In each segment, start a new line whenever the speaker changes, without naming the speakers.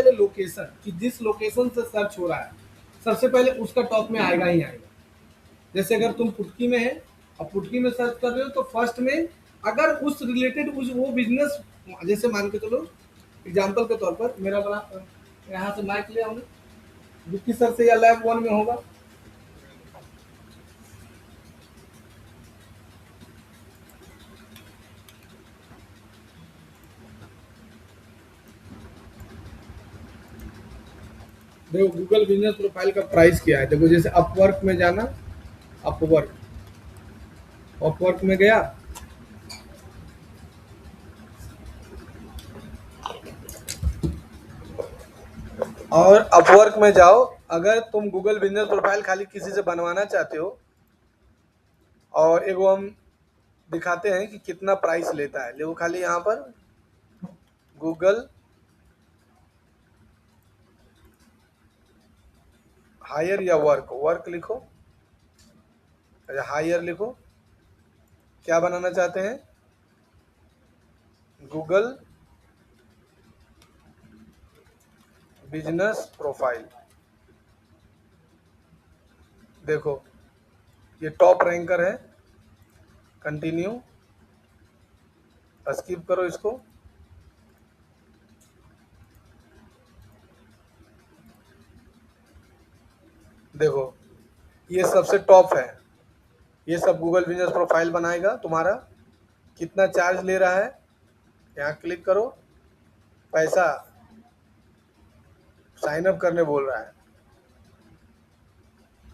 पहले लोकेशन, कि जिस लोकेशन से सर्च हो रहा है सबसे पहले उसका टॉप में आएगा ही आएगा। जैसे अगर तुम पुटकी में है और पुटकी में सर्च कर रहे हो तो फर्स्ट में अगर उस रिलेटेड उस वो बिजनेस, जैसे मान के चलो एग्जाम्पल के तौर पर मेरा बड़ा यहाँ से माइक ले आऊँ विक्की सर से या लैब 1 में होगा। देखो गूगल बिजनेस प्रोफाइल का प्राइस क्या है। देखो जैसे अपवर्क में जाना, अपवर्क अपवर्क में गया, और अपवर्क में जाओ। अगर तुम गूगल बिजनेस प्रोफाइल खाली किसी से बनवाना चाहते हो, और एगो हम दिखाते हैं कि कितना प्राइस लेता है। देखो खाली यहाँ पर गूगल हायर या वर्क, वर्क लिखो, हायर लिखो। क्या बनाना चाहते हैं? Google business profile. देखो ये टॉप रैंकर है। कंटिन्यू, स्किप करो इसको। देखो ये सबसे टॉप है। ये सब गूगल बिजनेस प्रोफाइल बनाएगा तुम्हारा। कितना चार्ज ले रहा है, यहाँ क्लिक करो। पैसा साइन अप करने बोल रहा है।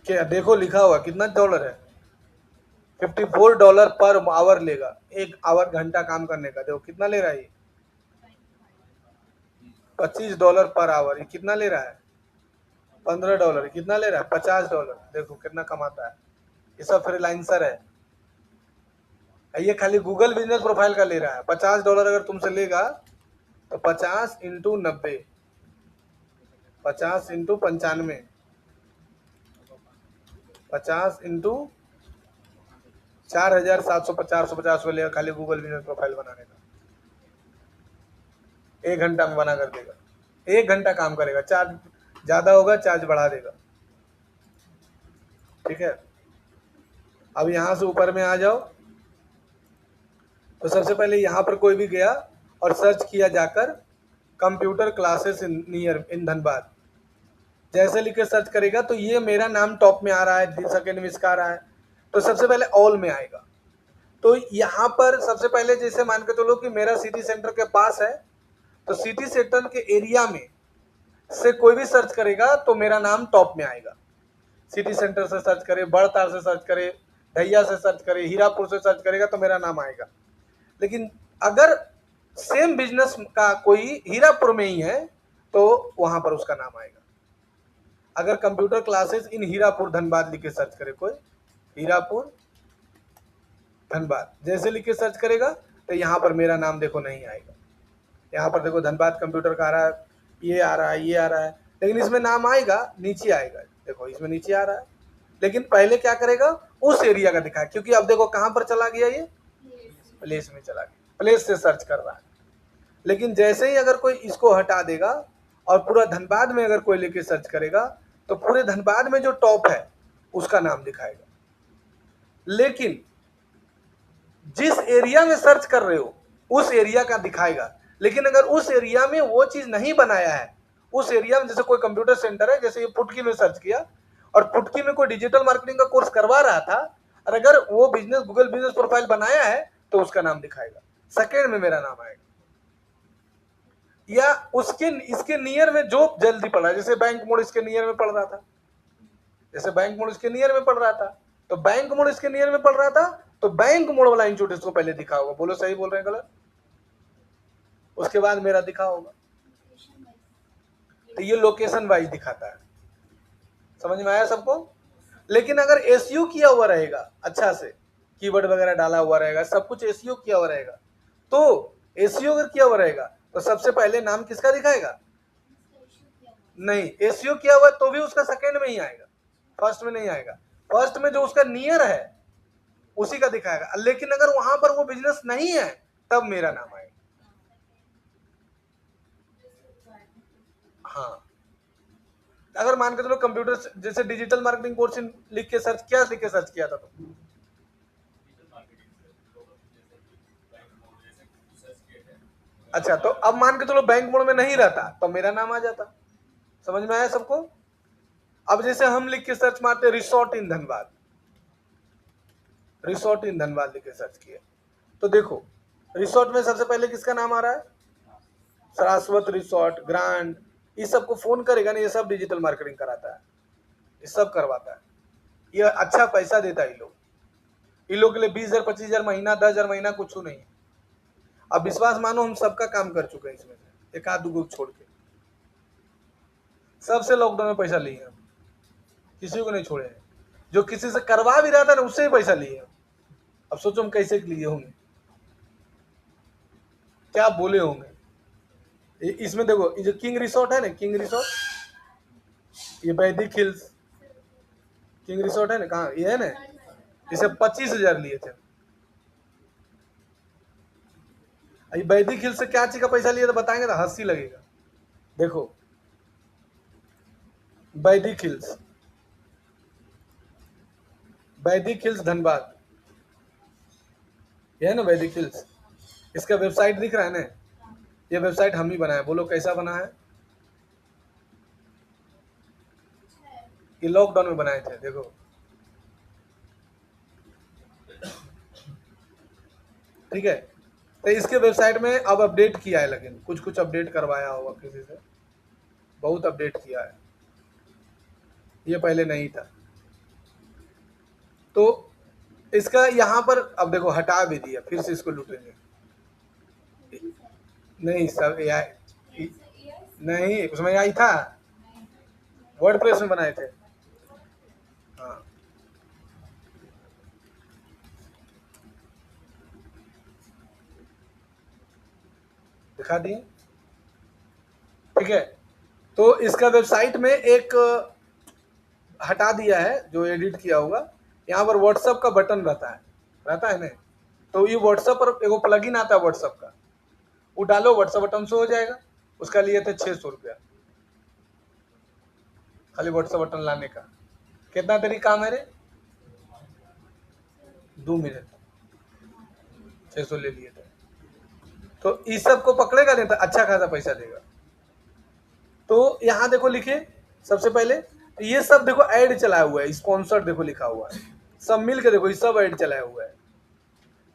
क्या देखो लिखा हुआ कितना डॉलर है, $54 पर आवर लेगा। 1 आवर घंटा काम करने का। देखो कितना ले रहा है ये, $25 पर आवर। ये कितना ले रहा है, $15। कितना ले रहा है, $50। देखो कितना कमाता है। ये सब फ्रीलांसर है। ये खाली गूगल बिजनेस प्रोफाइल का ले रहा है। $50 अगर तुमसे लेगा तो 50 इंटू 90, 50 इंटू 95, 50 इंटू 4,750 लेगा खाली गूगल बिजनेस प्रोफाइल बनाने का। 1 घंटा में बना कर देगा। 1 घंटा काम करेगा। चार्ज ज़्यादा होगा, चार्ज बढ़ा देगा। ठीक है, अब यहाँ से ऊपर में आ जाओ। तो सबसे पहले यहाँ पर कोई भी गया और सर्च किया जाकर computer classes near in Dhanbad, जैसे लिख के सर्च करेगा तो ये मेरा नाम टॉप में आ रहा है, दिस अकेडमिक्स का आ रहा है। तो सबसे पहले ऑल में आएगा। तो यहाँ पर सबसे पहले जैसे मान के चलो कि मेरा सिटी सेंटर के पास है, तो सिटी सेंटर के एरिया में से कोई भी सर्च करेगा तो मेरा नाम टॉप में आएगा। सिटी सेंटर से सर्च करे, बड़तार से सर्च करे, ढैया से सर्च करे, हीरापुर से सर्च करेगा तो मेरा नाम आएगा। लेकिन अगर सेम बिजनेस का कोई हीरापुर में ही है तो वहां पर उसका नाम आएगा। अगर computer classes in Hirapur Dhanbad लिख के सर्च करे कोई, हीरापुर धनबाद जैसे लिख के सर्च करेगा तो यहाँ पर मेरा नाम देखो नहीं आएगा। यहाँ पर देखो धनबाद कंप्यूटर का आ रहा है, ये आ रहा है, ये आ रहा है, लेकिन इसमें नाम आएगा नीचे आएगा। देखो इसमें नीचे आ रहा है, लेकिन पहले क्या करेगा, उस एरिया का दिखाए। क्योंकि अब देखो कहाँ पर चला गया, ये प्लेस में चला गया, प्लेस से सर्च कर रहा है। लेकिन जैसे ही अगर कोई इसको हटा देगा और पूरा धनबाद में अगर कोई लेके सर्च करेगा तो पूरे धनबाद में जो टॉप है उसका नाम दिखाएगा। लेकिन जिस एरिया में सर्च कर रहे हो उस एरिया का दिखाएगा। लेकिन अगर उस एरिया में वो चीज नहीं बनाया है, उस एरिया में जैसे कोई कंप्यूटर सेंटर है, जैसे ये पुटकी में सर्च किया और पुटकी में कोई डिजिटल मार्केटिंग का कोर्स करवा रहा था, और अगर वो बिजनेस गूगल बिजनेस प्रोफाइल बनाया है तो उसका नाम दिखाएगा, सेकेंड में मेरा नाम आएगा। या उसके इसके नियर में जो जल्दी पड़ रहा है, जैसे बैंक मोड़ इसके नियर में पड़ रहा था, जैसे बैंक मोड़ इसके नियर में पड़ रहा था, तो बैंक मोड़ इसके नियर में पड़ रहा था तो बैंक मोड़ वाला इंस्टीट्यूट इसको पहले दिखा होगा। बोलो सही बोल रहे हैं गलत? उसके बाद मेरा दिखा होगा। तो ये लोकेशन वाइज दिखाता है। समझ में आया सबको? लेकिन अगर एसईओ किया हुआ रहेगा, अच्छा से कीवर्ड वगैरह डाला हुआ रहेगा, सब कुछ एसईओ किया हुआ रहेगा, तो एसईओ अगर किया हुआ रहेगा तो सबसे पहले नाम किसका दिखाएगा? नहीं, एसईओ किया हुआ तो भी उसका सेकंड में ही आएगा, फर्स्ट में नहीं आएगा। फर्स्ट में जो उसका नियर है उसी का दिखाएगा। लेकिन अगर वहां पर वो बिजनेस नहीं है तब मेरा नाम आएगा। हाँ, अगर मान के चलो कंप्यूटर जैसे डिजिटल मार्केटिंग कोर्स लिख के सर्च किया, लिख के सर्च किया था तुम? अच्छा, तो अब मान के चलो बैंक मोड में नहीं रहता तो मेरा नाम आ जाता। समझ में आया सबको? अब जैसे हम लिख के सर्च मारते रिसोर्ट इन धनबाद, रिसोर्ट इन धनबाद लिख के सर्च किया, तो देखो रिसोर्ट में सबसे पहले किसका नाम आ रहा है? शाश्वत रिसोर्ट, ग्रांड। ये सबको फोन करेगा ना, ये सब डिजिटल मार्केटिंग कराता है, ये सब करवाता है, ये अच्छा पैसा देता है। ये लोग के लिए 20,000 25,000 महीना, 10,000 महीना कुछ नहीं है। अब विश्वास मानो हम सबका काम कर चुके हैं इसमें से, एक आध दो ग्रुप छोड़ के सबसे लॉकडाउन में पैसा लिए हम, किसी को नहीं छोड़े हैं। जो किसी से करवा भी रहा था ना उससे ही पैसा लिए हम। अब सोचो हम कैसे लिए होंगे, क्या बोले होंगे। इसमें देखो ये जो किंग रिसोर्ट है ना, किंग रिसोर्ट, ये वैदिक हिल्स, किंग रिसोर्ट है ना, कहाँ ये है ना, इसे 25,000 लिए थे। ये वैदिक हिल्स से क्या चीज का पैसा लिया था बताएंगे तो हंसी लगेगा। देखो वैदिक हिल्स, वैदिक हिल्स धनबाद, ये है ना वैदिक हिल्स, इसका वेबसाइट दिख रहा है ना, ये वेबसाइट हम ही बनाया। बोलो कैसा बना है? ये लॉकडाउन में बनाए थे, देखो। ठीक है, तो इसके वेबसाइट में अब अपडेट किया है, लेकिन कुछ कुछ अपडेट करवाया होगा किसी से, बहुत अपडेट किया है, ये पहले नहीं था। तो इसका यहाँ पर अब देखो हटा भी दिया, फिर से इसको लूटेंगे। नहीं सब AI नहीं, उसमें AI था, वर्डप्रेस में बनाए थे। हाँ, दिखा दिए। ठीक है, तो इसका वेबसाइट में एक हटा दिया है जो एडिट किया होगा। यहाँ पर व्हाट्सएप का बटन रहता है ना, तो ये व्हाट्सएप पर एगो प्लगइन आता है व्हाट्सएप का, वो डालो व्हाट्सएप बटन से हो जाएगा। उसका लिए थे 600 रुपया, खाली व्हाट्सएप बटन लाने का। कितना देरी काम है रे? 2 मिनट, 600 ले लिए थे। तो इस सब को पकड़ेगा नहीं तो अच्छा खासा पैसा देगा। तो यहाँ देखो लिखे सबसे पहले, ये सब देखो ऐड चलाया हुआ है, स्पॉन्सर्ड देखो लिखा हुआ है, सब मिल के देखो ये सब ऐड चलाया हुआ है।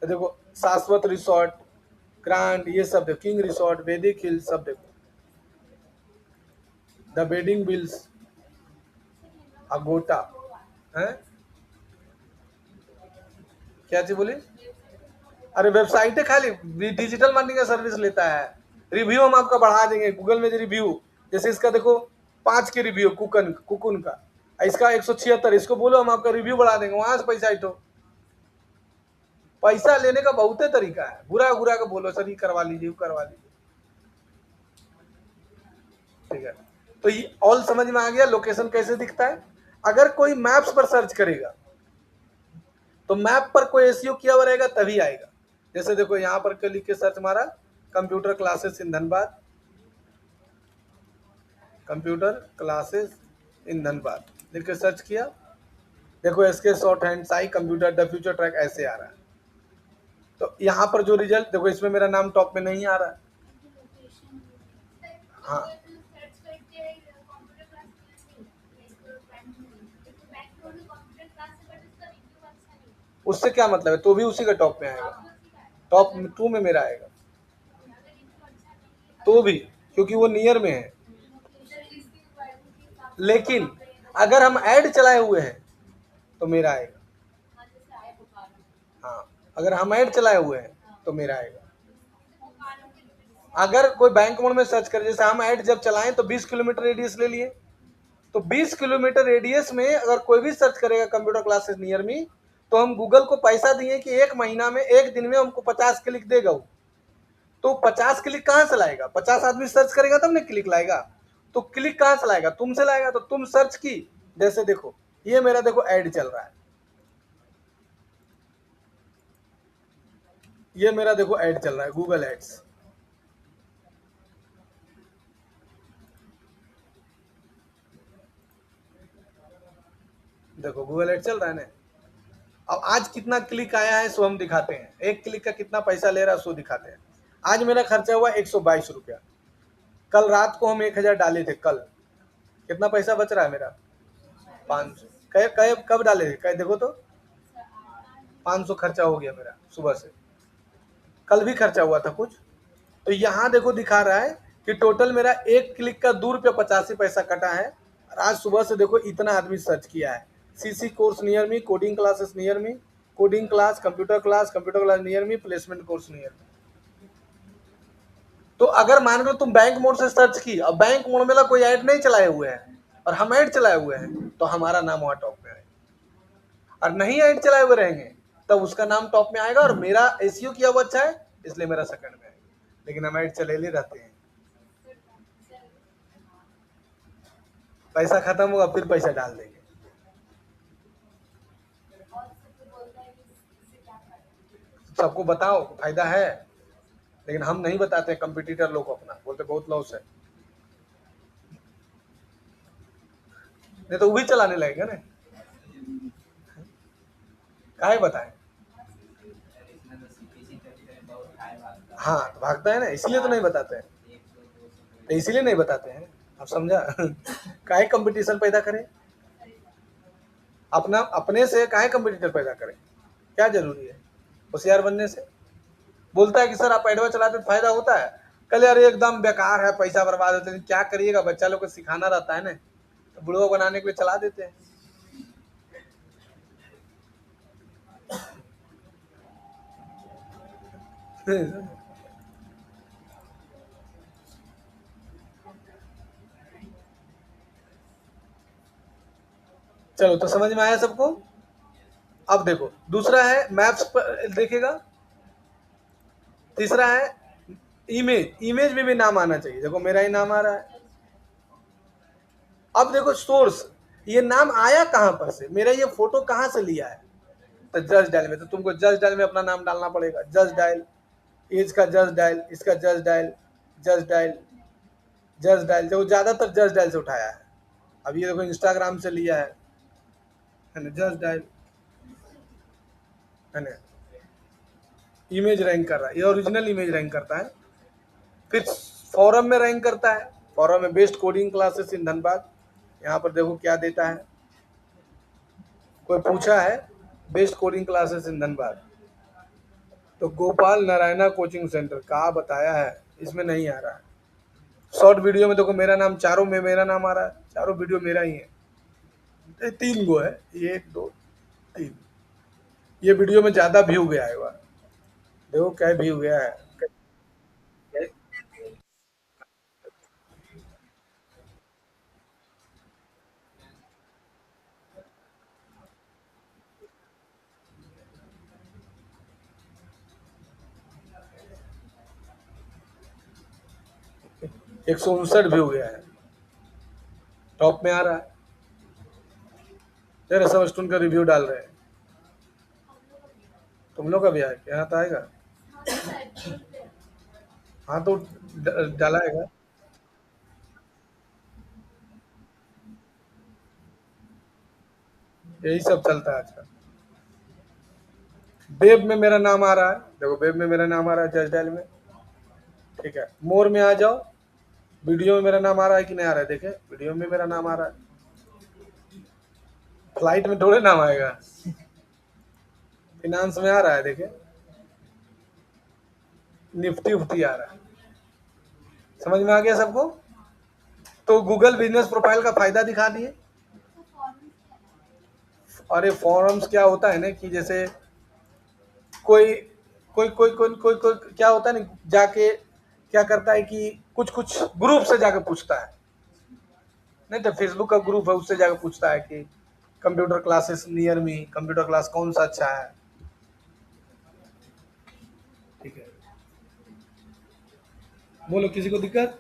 तो देखो शाश्वत रिसोर्ट, ग्रांड, ये सब देखो, किंग रिसोर्ट, वैदिक हिल्स, सब देखो, द वेडिंग बिल्स, अगोटा है, क्या चीज बोली? अरे वेबसाइट है खाली, डिजिटल मार्केटिंग का सर्विस लेता है। रिव्यू हम आपका बढ़ा देंगे, गूगल में जो रिव्यू, जैसे इसका देखो 5 के रिव्यू कुकुन का, इसका 176, इसको बोलो हम आपका रिव्यू बढ़ा देंगे, वहां से पैसा तो पैसा लेने का बहुत तरीका है, बुरा बुरा का बोलो सर ये करवा लीजिए, करवा लीजिए। ठीक है, तो ये ऑल समझ में आ गया लोकेशन कैसे दिखता है। अगर कोई मैप्स पर सर्च करेगा तो मैप पर कोई एसईओ किया हुआ रहेगा तभी आएगा। जैसे देखो यहाँ पर लिख के सर्च मारा, computer classes in Dhanbad, computer classes in Dhanbad लिख के सर्च किया, देखो इसके short hand Sai computer the future track ऐसे आ रहा है। तो यहाँ पर जो रिजल्ट देखो, इसमें मेरा नाम टॉप में नहीं आ रहा है। हाँ, उससे क्या मतलब है, तो भी उसी का टॉप में आएगा, टॉप 2 में मेरा आएगा, तो भी, क्योंकि वो नियर में है। लेकिन अगर हम ऐड चलाए हुए हैं तो मेरा आएगा। हाँ, अगर हम ऐड चलाए हुए हैं तो मेरा आएगा। अगर कोई बैंक मोड में सर्च करे, जैसे हम ऐड जब चलाएं तो 20 किलोमीटर रेडियस ले लिए, तो 20 किलोमीटर रेडियस में अगर कोई भी सर्च करेगा कंप्यूटर क्लासेस नियर मी, तो हम गूगल को पैसा दिए कि 1 महीना में 1 दिन में हमको 50 क्लिक देगा वो। तो 50 क्लिक कहाँ से लाएगा? 50 आदमी सर्च करेगा तब ना क्लिक लाएगा। तो क्लिक कहाँ से लाएगा? तुमसे लाएगा। तो तुम सर्च की, जैसे देखो ये मेरा देखो ऐड चल रहा है, ये मेरा देखो ऐड चल रहा है, गूगल एड्स। देखो गूगल एड चल रहा है ना। अब आज कितना क्लिक आया है सो हम दिखाते हैं, एक क्लिक का कितना पैसा ले रहा है सो दिखाते हैं। आज मेरा खर्चा हुआ 122 रुपया। कल रात को हम 1000 डाले थे, कल कितना पैसा बच रहा है मेरा? 500। कब डाले थे देखो तो, 500 खर्चा हो गया मेरा सुबह से। कल भी खर्चा हुआ था कुछ, तो यहाँ देखो दिखा रहा है कि टोटल मेरा एक क्लिक का 2 रुपया 85 पैसा कटा है। और आज सुबह से देखो इतना आदमी सर्च किया है, CC course near me, coding classes near me, coding class, computer class near me, placement course near me. तो अगर मान लो तुम बैंक मोड से सर्च की और बैंक मोड में कोई ऐड नहीं चलाए हुए हैं और हम ऐड चलाए हुए हैं तो हमारा नाम वहां टॉप में आएगा। और नहीं ऐड चलाए हुए रहेंगे तब उसका नाम टॉप में आएगा और मेरा एसईओ किया हुआ अच्छा है इसलिए मेरा सेकंड में आएगा। लेकिन हम ऐड चले ले रहते हैं, पैसा खत्म होगा फिर पैसा डाल देंगे। सबको बताओ फायदा है, लेकिन हम नहीं बताते। कंपटीटर लोग अपना बोलते बहुत लॉस है, नहीं तो वो भी चलाने लगेगा ना। काहे बताएं? हाँ तो भागता है ना, इसलिए तो नहीं बताते हैं, तो इसीलिए नहीं बताते हैं। आप समझा? काहे कंपटीशन पैदा करें? अपना अपने से काहे कंपटीटर पैदा करें? क्या जरूरी है होशियार बनने से? बोलता है कि सर आप एडवा चलाते तो फायदा होता है। कल यार एकदम बेकार है, पैसा बर्बाद होता है। क्या करिएगा, बच्चा लोग को सिखाना रहता है ना, तो बुढ़वा बनाने के लिए चला देते हैं। चलो तो समझ में आया सबको। अब देखो दूसरा है मैप्स पर देखेगा, तीसरा है इमेज। इमेज में भी नाम आना चाहिए, देखो मेरा ही नाम आ रहा है। अब देखो सोर्स, ये नाम आया कहां पर से, मेरा ये फोटो कहां से लिया है? तो जस्ट डायल में, तो तुमको जस्ट डायल में अपना नाम डालना पड़ेगा। जस्ट डायल, एज का जस्ट डायल, इसका just dial, just dial, just dial, जो ज्यादातर जस्ट डायल से उठाया है। अब ये देखो इंस्टाग्राम से लिया है ना, जस्ट डायल है ना। इमेज रैंक कर रहा है, ये ओरिजिनल इमेज रैंक करता है। फिर फॉरम में रैंक करता है, फॉरम में best coding classes in Dhanbad. यहाँ पर देखो क्या देता है, कोई पूछा है best coding classes in Dhanbad, तो गोपाल नारायणा कोचिंग सेंटर कहाँ बताया है, इसमें नहीं आ रहा है। शॉर्ट वीडियो में देखो मेरा नाम, चारों में मेरा नाम आ रहा है, चारों वीडियो मेरा ही है। 3 गो है, 1 2 3। ये वीडियो में ज्यादा व्यू गया है, देखो क्या व्यू गया है। 159 व्यू गया है, टॉप में आ रहा है। तेरे सब स्टूडेंट का रिव्यू डाल रहे हैं, तुम लोग का भी आएगा, यहाँ तो आएगा। हाँ तो डालाएगा। यही सब चलता है आजकल। वेब में मेरा नाम आ रहा है, देखो वेब में मेरा नाम आ रहा है जस्ट डायल में, ठीक है। मोर में आ जाओ, वीडियो में मेरा नाम आ रहा है कि नहीं आ रहा है, देखे वीडियो में मेरा नाम आ रहा है। फ्लाइट में थोड़े नाम आएगा, फिनांस में आ रहा है, देखे निफ्टी उफ्टी आ रहा है। समझ में आ गया सबको? तो गूगल बिजनेस प्रोफाइल का फायदा दिखा दिए। अरे फॉरम्स क्या होता है ना कि जैसे कोई कोई कोई कोई कोई कोई क्या होता है ना, जाके क्या करता है कि कुछ कुछ ग्रुप से जाके पूछता है, नहीं तो फेसबुक का ग्रुप है उससे जाके पूछता है कि computer classes near me, computer class कौन सा अच्छा है, ठीक है। बोलो किसी को दिक्कत?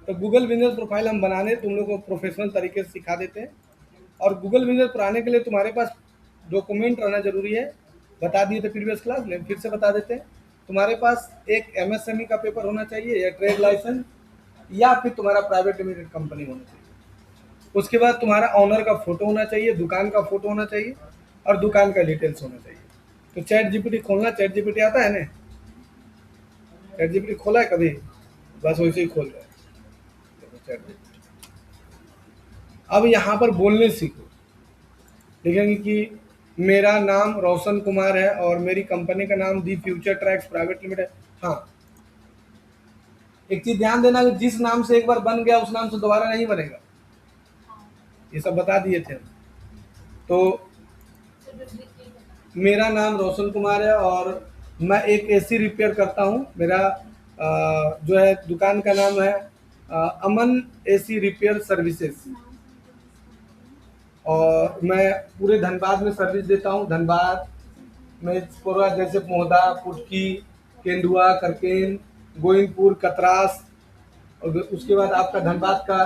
तो गूगल बिजनेस प्रोफाइल हम बनाने तुम लोग को प्रोफेशनल तरीके से सिखा देते हैं। और गूगल बिजनेस बनाने के लिए तुम्हारे पास डॉक्यूमेंट रहना जरूरी है। बता दिए थे प्रीवियस क्लास में, फिर से बता देते हैं। तुम्हारे पास एक एमएसएमई का पेपर होना चाहिए या ट्रेड लाइसेंस, या फिर तुम्हारा प्राइवेट लिमिटेड कंपनी होना चाहिए। उसके बाद तुम्हारा ऑनर का फोटो होना चाहिए, दुकान का फोटो होना चाहिए और दुकान का डिटेल्स होना चाहिए। तो चैट जीपीटी खोलना, चैट जीपीटी आता है ना, चैट जीपीटी खोला है कभी? बस वैसे ही खोल रहा है। देखो चैट जीपीटी। अब यहाँ पर बोलने सीखो। लिखेंगे कि मेरा नाम रोशन कुमार है और मेरी कंपनी का नाम the future tracks private limited. हाँ, एक चीज ध्यान देना कि जिस नाम से एक बार बन गया उस नाम से दोबारा नहीं बनेगा। ये सब बता दिए थे हम। तो मेरा नाम रोशन कुमार है और मैं एक एसी रिपेयर करता हूँ। मेरा जो है दुकान का नाम है अमन एसी रिपेयर सर्विसेज, और मैं पूरे धनबाद में सर्विस देता हूँ। धनबाद में पूरा, जैसे मोहदा, पुटकी, केंदुआ, करकेन, गोविंदपुर, कतरास, और उसके बाद आपका धनबाद का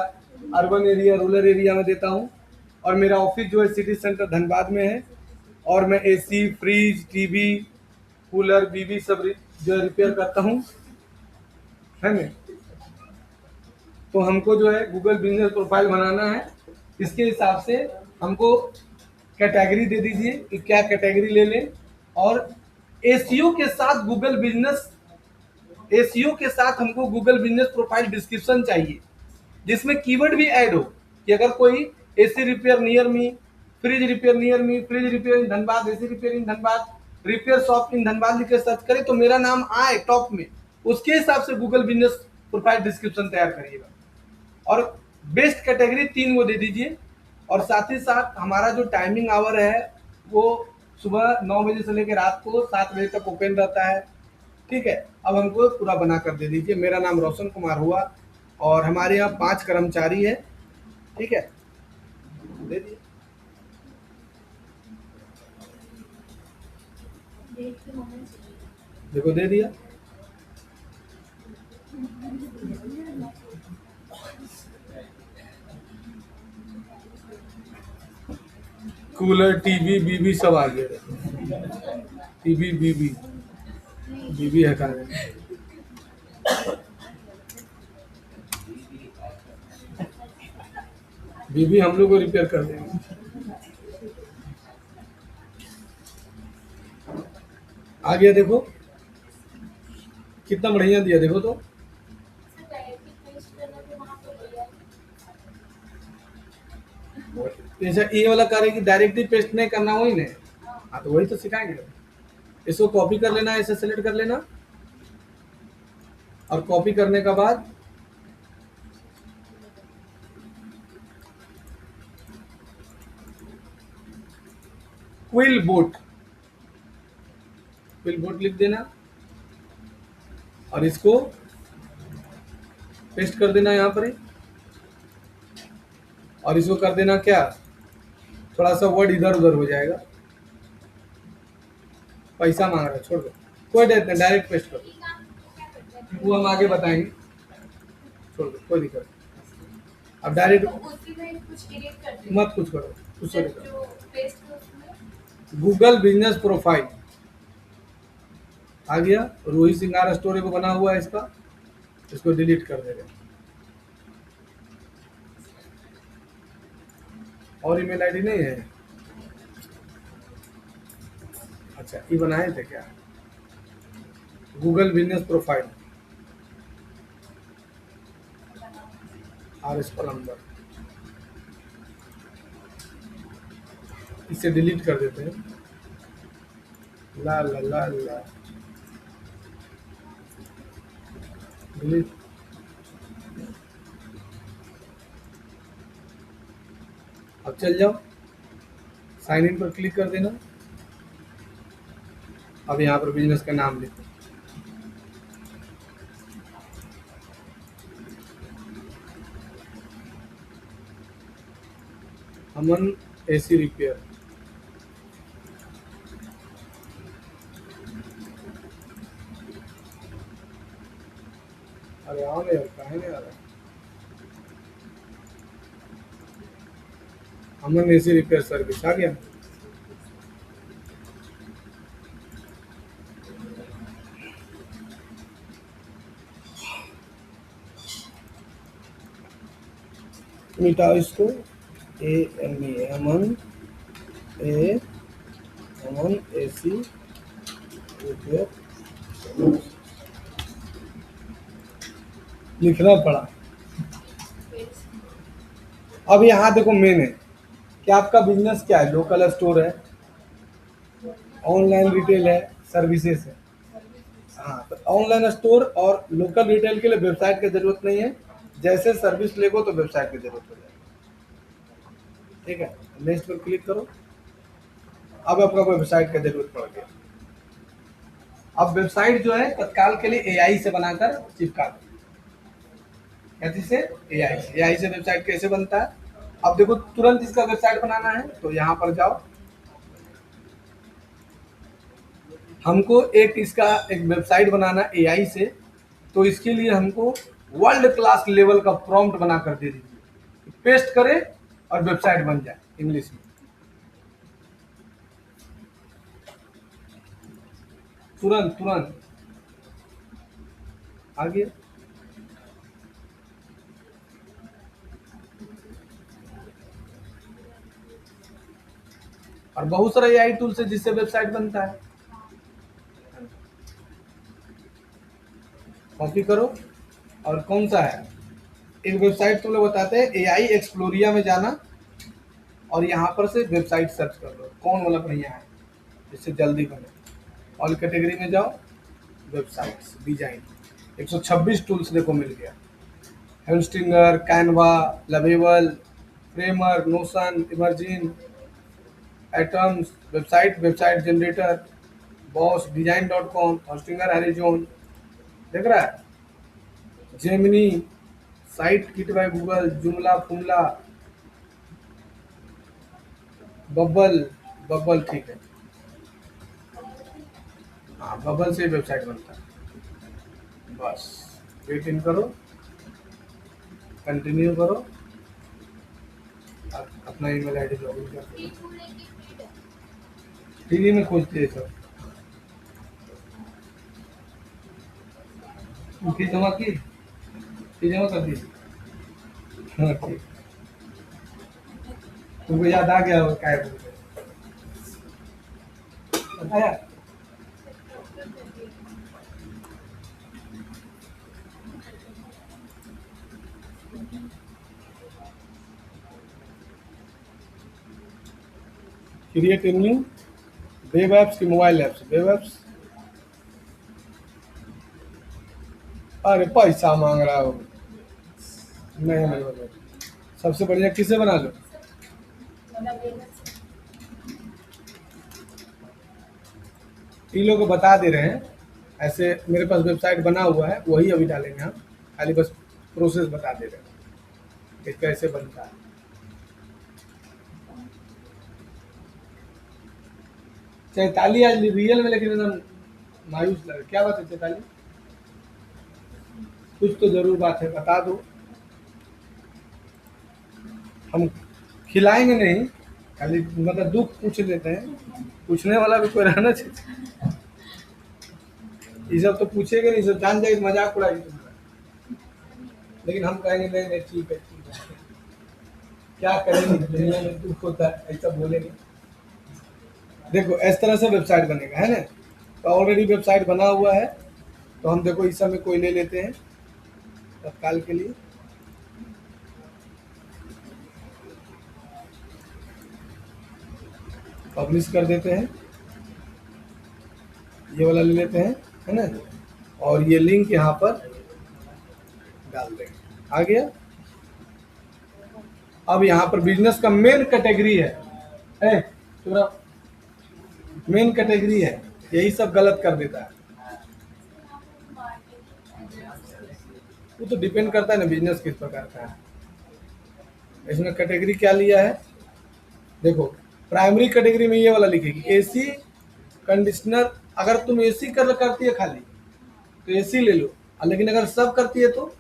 अर्बन एरिया, रूरल एरिया में देता हूँ। और मेरा ऑफिस जो है सिटी सेंटर धनबाद में है। और मैं एसी, फ्रिज, टीवी, कूलर, बीबी सब जो है रिपेयर करता हूँ, है ना। तो हमको जो है गूगल बिजनेस प्रोफाइल बनाना है। इसके हिसाब से हमको कैटेगरी दे दीजिए कि क्या कैटेगरी ले लें। और एसईओ के साथ गूगल बिजनेस, एसईओ के साथ हमको गूगल बिजनेस प्रोफाइल डिस्क्रिप्शन चाहिए, जिसमें कीवर्ड भी ऐड हो कि अगर कोई AC repair near me, fridge repair near me, fridge repair in Dhanbad, AC repair in Dhanbad, repair shop in Dhanbad लिख के सर्च करे तो मेरा नाम आए टॉप में। उसके हिसाब से गूगल बिजनेस प्रोफाइल डिस्क्रिप्शन तैयार करिएगा। और बेस्ट कैटेगरी 3 वो दे दीजिए। और साथ ही साथ हमारा जो टाइमिंग आवर है वो सुबह 9 बजे से लेकर रात को 7 बजे तक ओपन रहता है। ठीक है, अब हमको पूरा बना कर दे दीजिए। मेरा नाम रोशन कुमार हुआ और हमारे यहाँ 5 कर्मचारी है। ठीक है, दे दिए। देखो दे दिया। कूलर, टीवी, बीबी सब आ गया। टीवी, बीबी, बीबी है कहाँ? बीबी हम लोग को रिपेयर कर देंगे। आ गया, देखो कितना बढ़िया दिया, देखो तो। जैसे ये वाला कार्य कि डायरेक्टली पेस्ट नहीं करना, वही नहीं। हाँ, तो वही तो सिखाएंगे। इसको कॉपी कर लेना, ऐसे सेलेक्ट कर लेना और कॉपी करने का बाद क्विल बोट, क्विल बोट लिख देना और इसको पेस्ट कर देना यहाँ पर ही। और इसको कर देना क्या, थोड़ा सा वर्ड इधर उधर हो जाएगा। पैसा मांग रहा है, छोड़ दो, कोई दिक्कत नहीं, डायरेक्ट पेस्ट कर दो, वो हम आगे बताएंगे। छोड़ दो, कोई दिक्कत नहीं। अब डायरेक्ट मत कुछ करो, कुछ गूगल बिजनेस प्रोफाइल आ गया। रोहित सिंगार स्टोरी को बना हुआ है इसका, इसको डिलीट कर देगा। और ईमेल आईडी नहीं है? अच्छा, ये बनाए थे क्या? गूगल बिजनेस प्रोफाइल और इसका नंबर, इसे डिलीट कर देते हैं। ला ला ला ला डिलीट। अब चल जाओ, साइन इन पर क्लिक कर देना। अब यहाँ पर बिजनेस का नाम लिखो। अमन एसी रिपेयर। अरे आओ नहीं, कहाँ नहीं आ रहा? अमन एसी रिपेयर सर्विस आ गया। मिटाओ इसको, ए एम ई अमन, ए अमन ए सी लिखना पड़ा। अब यहाँ देखो मेन है कि आपका बिजनेस क्या है, लोकल स्टोर है, ऑनलाइन रिटेल है, सर्विसेज है। हाँ, तो ऑनलाइन स्टोर और लोकल रिटेल के लिए वेबसाइट की जरूरत नहीं है, जैसे सर्विस लेगो तो वेबसाइट की जरूरत हो जाएगी। ठीक है, नेक्स्ट पर क्लिक करो। अब आपका वेबसाइट की जरूरत पड़ गई। अब वेबसाइट जो है तत्काल के लिए एआई से बनाकर चिपका दो। कैसे से? एआई से। एआई से वेबसाइट कैसे बनता है? अब देखो तुरंत इसका वेबसाइट बनाना है तो यहाँ पर जाओ, हमको एक वेबसाइट बनाना एआई से, तो इसके लिए हमको वर्ल्ड क्लास लेवल का प्रॉम्प्ट बना कर दे दीजिए, पेस्ट करें और वेबसाइट बन जाए इंग्लिश में। तुरंत तुरंत आगे। और बहुत सारा एआई टूल्स है जिससे वेबसाइट बनता है। कॉपी करो। और कौन सा है, एक वेबसाइट तुम लोग बताते हैं, एआई एक्सप्लोरिया में जाना और यहाँ पर से वेबसाइट सर्च कर लो कौन वाला बढ़िया है जिससे जल्दी बने। ऑल कैटेगरी में जाओ, वेबसाइट्स डिजाइन, 126 टूल्स देखो मिल गया। Hostinger, Canva, Lovable, Framer, Notion, Emergent, Atoms, website generator, boss, design dot com, Hostinger, Horizon, देख रहा है, Gemini, site kit by Google, Joomla, फुमला, बब्बल। बब्बल ठीक है, हाँ बबल से वेबसाइट बनता है। बस वेट इन करो, कंटिन्यू करो, अपना ईमेल आईडी लॉगिन कर, फ्री में खोजते हैं सब। फीस जमा की, फीस जमा कर दी। हाँ ठीक, तुमको याद आ गया होगा क्या बोल रहे बताया। Create a new web apps की मोबाइल एप्स, वेब एप्स। अरे पैसा मांग रहा हो, नहीं नहीं बोलो, सबसे बढ़िया किसे बना लो। इन लोगों को बता दे रहे हैं, ऐसे मेरे पास वेबसाइट बना हुआ है, वही अभी डालेंगे हम, खाली बस प्रोसेस बता दे रहे हैं कि कैसे बनता है। चैताली आज रियल में लेकिन एकदम मायूस लगे, क्या बात है चैताली? कुछ तो जरूर बात है, बता दो। हम खिलाएंगे नहीं, खाली मतलब दुख पूछ लेते हैं, पूछने वाला भी कोई रहना चाहिए। ये सब तो पूछेगा नहीं, सब जान जाएगी, मजाक उड़ाएगी तुम्हारा। लेकिन हम कहेंगे नहीं नहीं ठीक है ठीक है, क्या करेंगे, दुनिया में दुख होता है ऐसा बोलेंगे। देखो इस तरह से वेबसाइट बनेगा, है ना? तो ऑलरेडी वेबसाइट बना हुआ है, तो हम देखो इस समय कोई ले लेते हैं तत्काल के लिए। पब्लिश कर देते हैं, ये वाला ले लेते हैं, है ना? और ये लिंक यहाँ पर डाल देंगे, आ गया। अब यहाँ पर बिजनेस का मेन कैटेगरी है पूरा मेन कैटेगरी है, यही सब गलत कर देता है। वो तो डिपेंड करता है ना बिजनेस किस प्रकार का है। इसमें कैटेगरी क्या लिया है, देखो प्राइमरी कैटेगरी में ये वाला लिखेगी एसी कंडीशनर। अगर तुम एसी करती है खाली तो एसी ले लो, लेकिन अगर सब करती है तो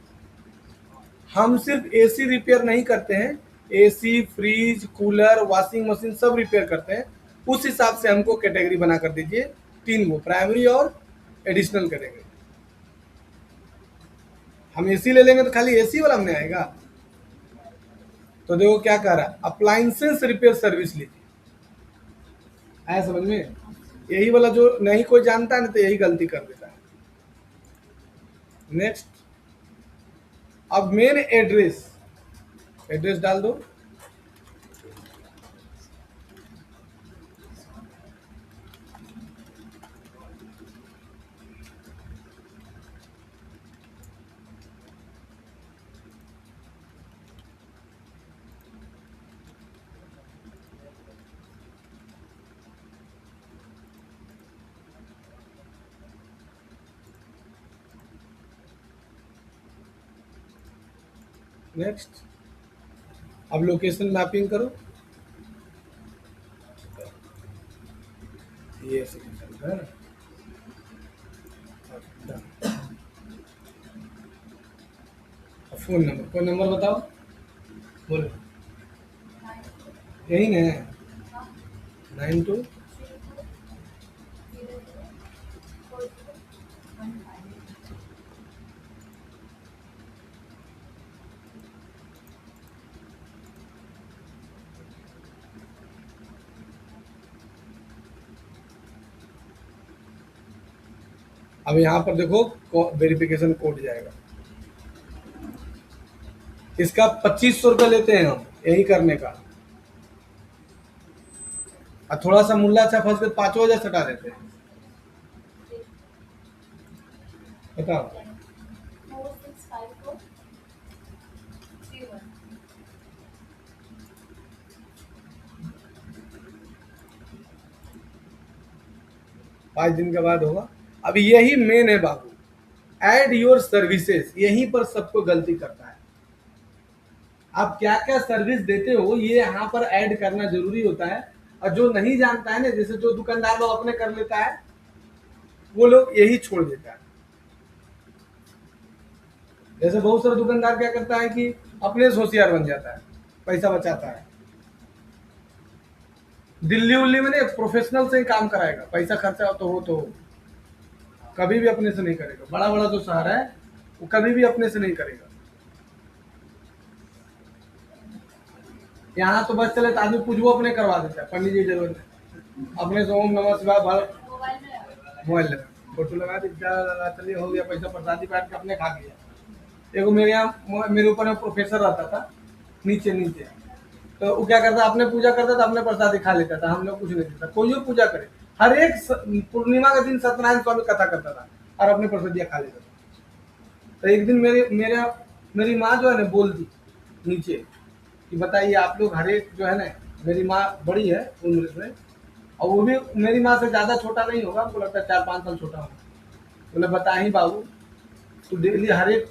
हम सिर्फ एसी रिपेयर नहीं करते हैं, AC, fridge, cooler, washing machine सब रिपेयर करते हैं। उस हिसाब से हमको कैटेगरी बना कर दीजिए, तीन वो प्राइमरी और एडिशनल कैटेगरी। हम एसी ले लेंगे तो खाली एसी वाला हमने आएगा, तो देखो क्या कह रहा है, अप्लायंसेस रिपेयर सर्विस लीजिए। आया समझ में? यही वाला जो नहीं कोई जानता है ना, तो यही गलती कर देता है। नेक्स्ट, अब मेन एड्रेस, एड्रेस डाल दो। नेक्स्ट, अब लोकेशन मैपिंग करो। ये सिग्नेचर है ना। फोन नंबर बताओ, बोलो। यही ना, 92। अब यहाँ पर देखो वेरिफिकेशन कोड जाएगा, इसका 2500 रुपये लेते हैं हम यही करने का। और थोड़ा सा मुल्ला अच्छा फंस के 5,000 सटा देते हैं। बताओ, 5 दिन के बाद होगा। अब यही मेन है बाबू, ऐड योर सर्विसेज, यहीं पर सबको गलती करता है। आप क्या क्या सर्विस देते हो ये यहाँ पर ऐड करना जरूरी होता है। और जो नहीं जानता है ना, जैसे जो दुकानदार लोग अपने कर लेता है, वो लोग यही छोड़ देता है। जैसे बहुत सारा दुकानदार क्या करता है कि अपने से होशियार बन जाता है, पैसा बचाता है। दिल्ली उल्ली में नहीं, प्रोफेशनल से ही काम कराएगा, पैसा खर्चा हो तो हो। कभी भी अपने से नहीं करेगा। बड़ा बड़ा जो शहर है वो कभी भी अपने से नहीं करेगा। यहाँ तो बस चले तो आदमी पूछबो अपने करवा देता है, पंडित जी जरूरत नहीं, अपने से ओम नमः शिवाय भारत मोबाइल लगा, फोटो लगा दी, चलिए हो गया, पैसा प्रसादी बैठ के अपने खा गया। एगो मेरे यहाँ मेरे ऊपर में प्रोफेसर रहता था, नीचे नीचे, तो वो क्या करता, अपने पूजा करता था, अपने प्रसादी खा लेता था, हम लोग कुछ नहीं देता। कोई पूजा करे, हर एक पूर्णिमा के दिन सत्यनारायण स्वामी कथा करता था और अपने प्रसादियाँ खा लेता था। तो एक दिन मेरी माँ जो है ना बोल दी नीचे कि बताइए आप लोग हर एक जो है ना, मेरी माँ बड़ी है उम्र में, और वो भी मेरी माँ से ज़्यादा छोटा नहीं होगा, हमको लगता है 4-5 साल छोटा होगा। बोले बता ही बाबू, तू डेली हर एक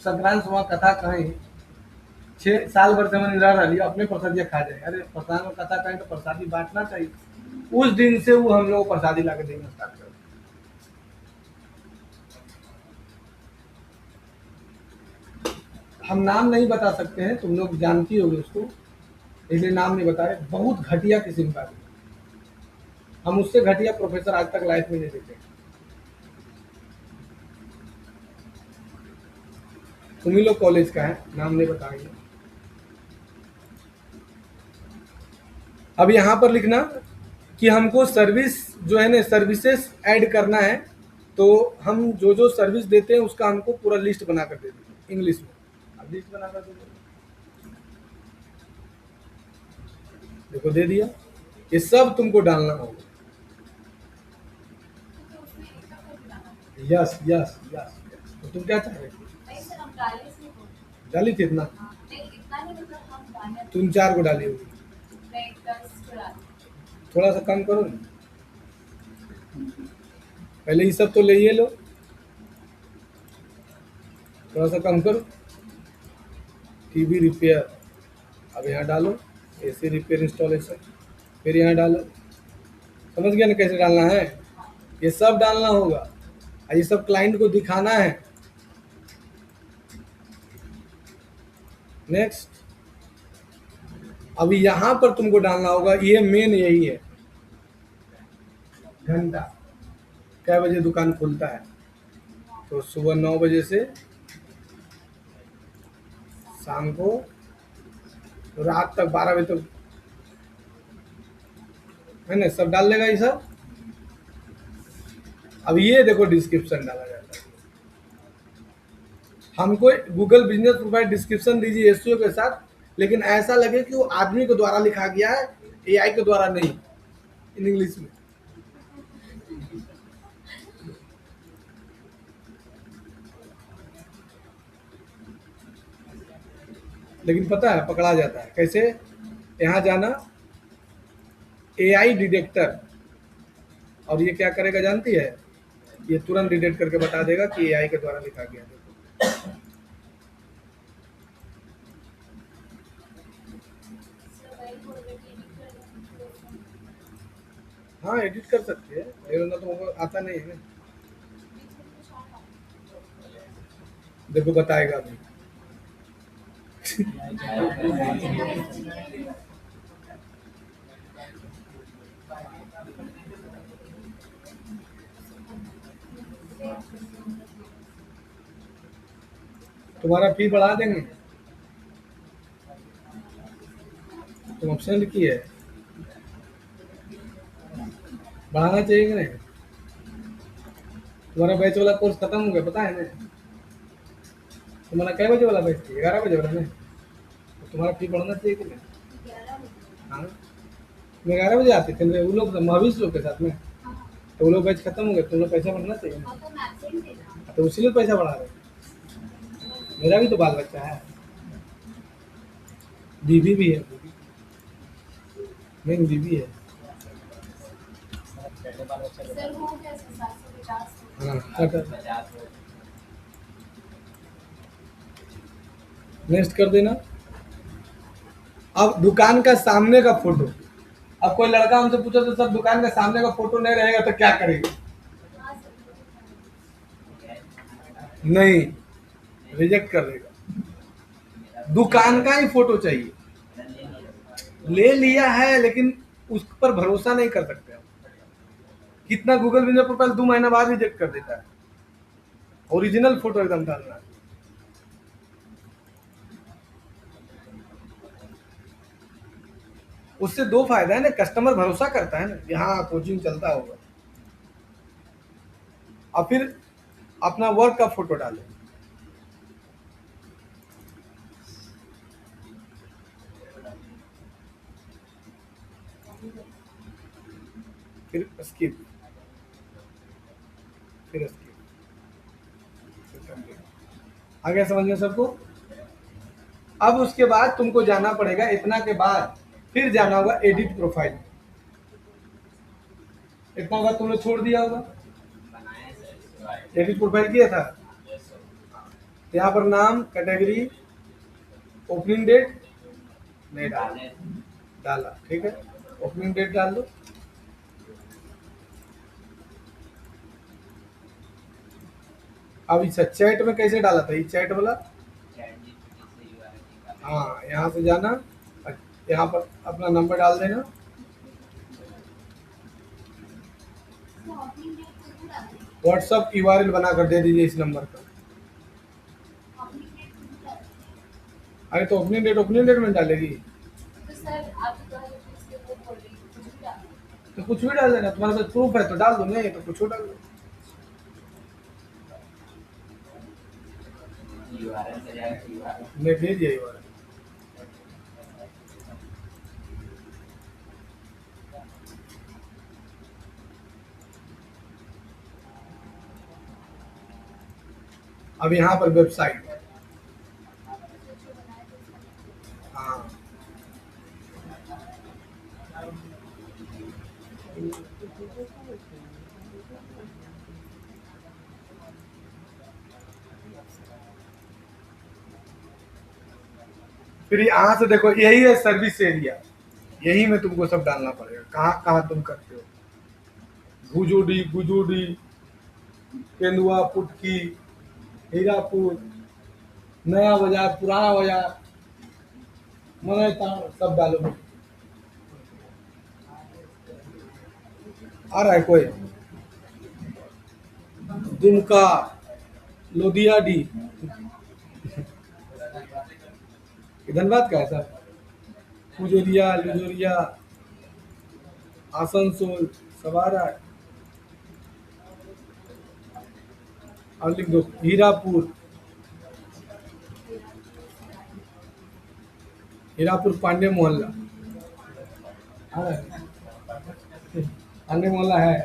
संक्रांत समय कथा कहें, 6 साल भर से मैंने रह रही, अपने प्रसादियाँ खा जाए। अरे प्रसाद में कथा कहें तो प्रसादी बांटना चाहिए। उस दिन से वो हम लोग प्रसादी ला के देना स्टार्ट कर। हम नाम नहीं बता सकते हैं, तुम लोग जानती होगी उसको, इसलिए नाम नहीं बताए। बहुत घटिया किस्म का, हम उससे घटिया प्रोफेसर आज तक लाइफ में नहीं देखे। तुम ही लोग कॉलेज का है, नाम नहीं बताएंगे। अब यहाँ पर लिखना कि हमको सर्विस जो है ना, सर्विसेज ऐड करना है, तो हम जो जो सर्विस देते हैं उसका हमको पूरा लिस्ट बना कर दे दीजिए इंग्लिश में। अब लिस्ट बना कर दे दीजिए, देखो दे दिया। ये सब तुमको डालना होगा। Yes yes yes. तो तुम क्या चाह रहे थे? डाली थी इतना? तुम 4 को डाली होगी, थोड़ा सा कम करो ना। पहले ये सब तो ले लो, थोड़ा सा कम करो। टीवी रिपेयर, अब यहाँ डालो, एसी रिपेयर इंस्टॉलेशन, फिर यहाँ डालो। समझ गया ना कैसे डालना है? ये सब डालना होगा और ये सब क्लाइंट को दिखाना है। नेक्स्ट, अभी यहाँ पर तुमको डालना होगा, ये मेन यही है, घंटा कै बजे दुकान खुलता है। तो सुबह 9 बजे से शाम को तो रात तक 12 बजे तक है ना, सब डाल देगा ये सब। अब ये देखो डिस्क्रिप्शन डाला जाता है। हमको गूगल बिजनेस प्रोफाइल डिस्क्रिप्शन दीजिए एसईओ के साथ, लेकिन ऐसा लगे कि वो आदमी के द्वारा लिखा गया है, एआई के द्वारा नहीं, इन इंग्लिश में। लेकिन पता है पकड़ा जाता है कैसे? यहाँ जाना, एआई डिटेक्टर, और ये क्या करेगा जानती है? ये तुरंत डिटेक्ट करके बता देगा कि एआई के द्वारा लिखा गया है। हाँ एडिट कर सकते हैं, लेकिन ना तुमको आता नहीं है ना। देखो बताएगा अभी। तुम्हारा फी बढ़ा देंगे, तुम ऑप्शन लिखी है, बढ़ाना चाहिए कि नहीं? तुम्हारा बैच वाला कोर्स खत्म हो गया पता है ना? तुम्हारा कै बजे वाला बैच थी? 11 बजे वाला ना? तो तुम्हारा फी बढ़ना चाहिए कि नहीं? हाँ, तुम 11 बजे आते थे वो लोग, महावीर लोग के साथ में, तो वो लोग बैच खत्म हो गए, तुम लोग पैसा बढ़ना चाहिए ना, तो उसी लिए पैसा बढ़ा रहे। मेरा भी तो बाल बच्चा है, बीबी भी है, मेरी बीबी है। हाँ नेक्स्ट कर देना। अब दुकान का सामने का फोटो, अब कोई लड़का हमसे पूछा तो सब दुकान का सामने का फोटो नहीं रहेगा तो क्या करेगा? नहीं, रिजेक्ट कर देगा। दुकान का ही फोटो चाहिए। ले लिया है लेकिन उस पर भरोसा नहीं कर सकते। कितना गूगल बिजनेस प्रोफाइल 2 महीना बाद रिजेक्ट कर देता है। ओरिजिनल फोटो एकदम डालना है। उससे दो फायदा है ना, कस्टमर भरोसा करता है ना कि हाँ कोचिंग चलता होगा। और फिर अपना वर्क का फोटो डालें। फिर स्किप, फिर स्किप। आ गया समझ में सबको? अब उसके बाद तुमको जाना पड़ेगा, इतना के बाद फिर जाना होगा एडिट प्रोफाइल। इतना बात तुमने छोड़ दिया होगा, एडिट प्रोफाइल किया था। यहाँ पर नाम, कैटेगरी, ओपनिंग डेट नहीं डाला, ठीक है, ओपनिंग डेट डाल दो। अब इस चैट में कैसे डाला था, ये चैट वाला? हाँ यहाँ से जाना, यहाँ पर अपना नंबर डाल देना। व्हाट्सअप यूआरएल बना कर दे दीजिए इस नंबर पर। अरे तो ओपनिंग डेट में डालेगी तो कुछ भी डाल देना, तुम्हारे पास प्रूफ है तो डाल दो, नहीं तो कुछ डाल दो। नहीं भेजिए यूआरएल। अब यहाँ पर वेबसाइट, हाँ फिर यहाँ से देखो यही है सर्विस एरिया, यही में तुमको सब डालना पड़ेगा कहाँ कहाँ तुम करते हो। भुजोडी, बुजोडी, केंदुआ, पुटकी, हीरापुर, नया बाजार, पुराना बाजार, मनैता, सब डालो। आ रहा है कोई? दुमका, लोधियाडी, धनबाद का है सर? उजोरिया, लुजोरिया, आसनसोल, सवारा, और लिख दो हीरापुर, हीरापुर पांडे मोहल्ला। हाँ, पांडे मोहल्ला है।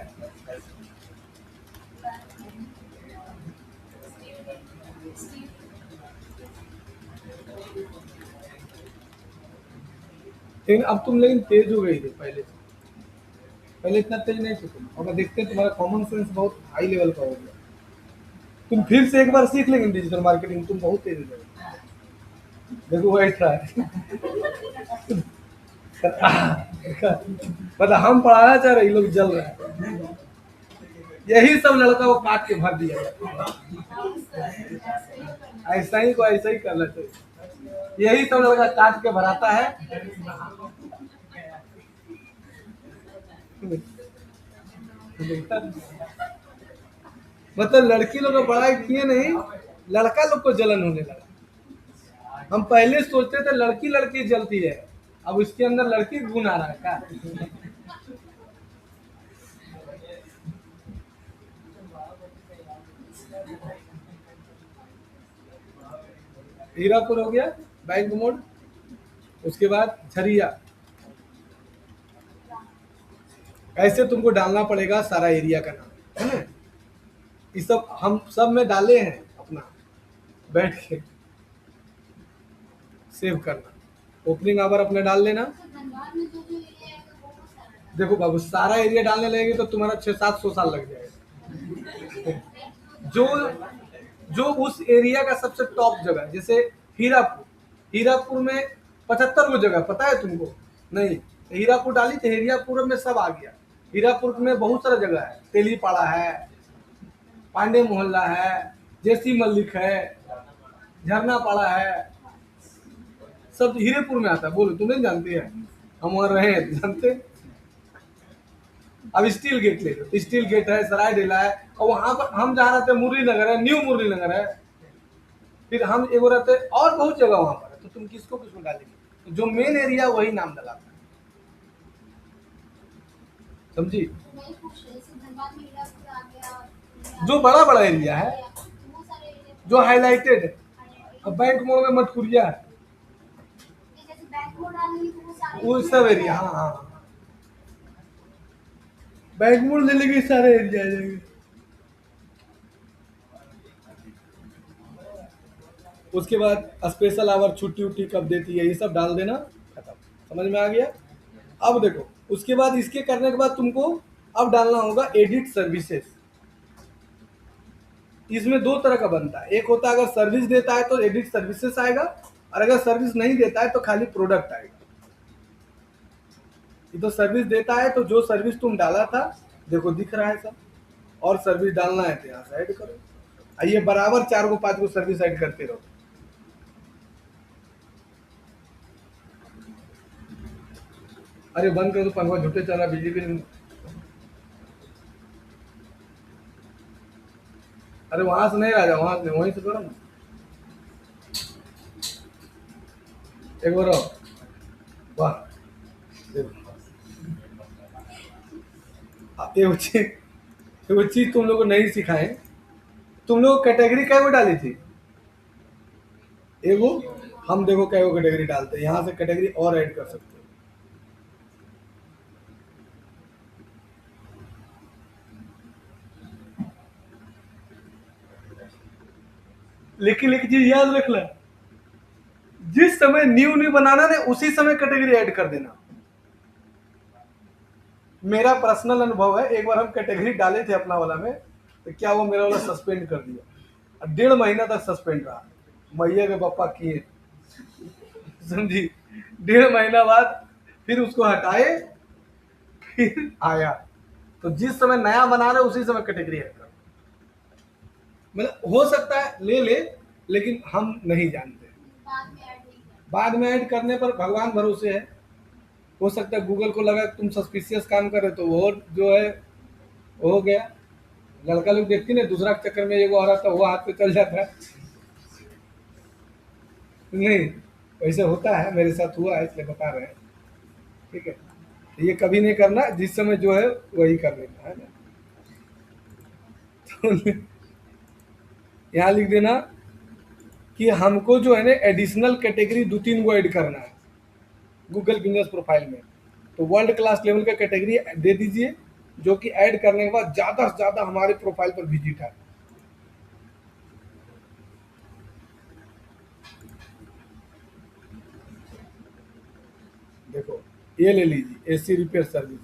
लेकिन अब तुम लेकिन तेज हो गई थी पहले से। पहले इतना तेज नहीं थे तुम, और देखते हैं तुम्हारा कॉमन सेंस बहुत हाई लेवल का हो गया। तुम फिर से एक बार सीख लेंगे डिजिटल मार्केटिंग, तुम बहुत तेज हो जाओगे। देखो वही था। मतलब हम पढ़ाना चाह रहे, ये लोग जल रहे हैं। यही सब लड़का को काट के भर दिया जाए। ऐसा ही को ऐसा ही करना चाहिए। यही सब लड़का काट के भराता है। मतलब लड़की लोग पढ़ाई किए नहीं, लड़का लोग को जलन होने लगा। हम पहले सोचते थे लड़की लड़की जलती है, अब इसके अंदर लड़की गुण आ रहा है क्या? हीरापुर हो गया, बैंक मोड़, उसके बाद झरिया। ऐसे तुमको डालना पड़ेगा सारा एरिया का नाम, है ना? ये सब हम सब में डाले हैं अपना, बैठ के सेव करना। ओपनिंग आवर अपना डाल लेना। देखो बाबू, सारा एरिया डालने लगेगी तो तुम्हारा 600-700 साल लग जाएगा। जो जो उस एरिया का सबसे टॉप जगह, जैसे हीरापुर, हीरापुर में 75 गो जगह पता है तुमको? नहीं, हीरापुर डाली तो हीरापुर में सब आ गया। हीरापुर में बहुत सारा जगह है, तेलीपाड़ा है, पांडे मोहल्ला है, जैसी मल्लिक है, झरना पाड़ा है, सब हीरेपुर में आता है। बोलो तुम नहीं जानती है? हम वहाँ रहे हैं, जानते। अब स्टील गेट ले लो, स्टील गेट है, सराय डेला है, और वहां पर हम जहाँ रहते हैं मुरली नगर है, न्यू मुरली नगर है, फिर हम एगो रहते हैं, और बहुत जगह वहां पर है। तो तुम किसको किसको डालेंगे? तो जो मेन एरिया वही नाम डलाता है, समझी? जो बड़ा बड़ा एरिया है, जो हाईलाइटेड है। अब बैंक मोड़ में मटकुरिया है, वो सब एरिया। हाँ हाँ, बैंक मोड़ ले लेंगे, सारे एरिया आ जाएंगे। उसके बाद स्पेशल आवर, छुट्टी उट्टी कब देती है, ये सब डाल देना, खत्म। समझ में आ गया? अब देखो, उसके बाद इसके करने के बाद तुमको अब डालना होगा एडिट सर्विसेज। इसमें दो तरह का बनता है, एक होता है अगर सर्विस देता है तो एडिट सर्विसेज आएगा, और अगर सर्विस नहीं देता है तो खाली प्रोडक्ट आएगा। ये तो सर्विस देता है, तो जो सर्विस तुम डाला था देखो दिख रहा है सब, और सर्विस डालना है तो यहाँ से ऐड करो। ये बराबर 4 को 5 को सर्विस ऐड करते रहो। अरे बंद कर दो पंखा, झूठे चल रहा, बिजली बिल। अरे वहां से नहीं राजा, वहां से वहीं से करो ना, एक बार और। वाह, देखो एगो चीज तुम लोग को नहीं सिखाए। तुम लोग कैटेगरी कैगो डाली थी? एगो। हम देखो कैगो कैटेगरी डालते हैं, यहाँ से कैटेगरी और ऐड कर सकते हो। लेकिन एक चीज याद रखना, जिस समय न्यू न्यू बनाना ना, उसी समय कैटेगरी ऐड कर देना। मेरा पर्सनल अनुभव है, एक बार हम कैटेगरी डाले थे अपना वाला में, तो क्या वो मेरा वाला सस्पेंड कर दिया, और 1.5 महीना तक सस्पेंड रहा। मैया के पापा किए, समझी? 1.5 महीना बाद फिर उसको हटाए, फिर आया। तो जिस समय नया बना रहे उसी समय कैटेगरी ऐड कर। मतलब हो सकता है ले ले, लेकिन हम नहीं जानते। बाद में ऐड करने पर भगवान भरोसे है, हो सकता है गूगल को लगा तुम सस्पिशियस काम कर रहे, तो वो जो है वो हो गया। लड़का लोग देखती ना, दूसरा के चक्कर में एगो औरत, वो हाथ पे चल जाता है। नहीं, वैसे होता है, मेरे साथ हुआ है, इसलिए बता रहे हैं। ठीक है, ये कभी नहीं करना, जिस समय जो है वही कर लेना है ना। तो यहाँ लिख देना कि हमको जो है ना एडिशनल कैटेगरी 2-3 गो ऐड करना है गूगल बिजनेस प्रोफाइल में। तो वर्ल्ड क्लास लेवल का कैटेगरी दे दीजिए, जो कि ऐड करने के बाद ज़्यादा से ज़्यादा हमारे प्रोफाइल पर विजिट आए। देखो ये ले लीजिए, एसी रिपेयर सर्विस।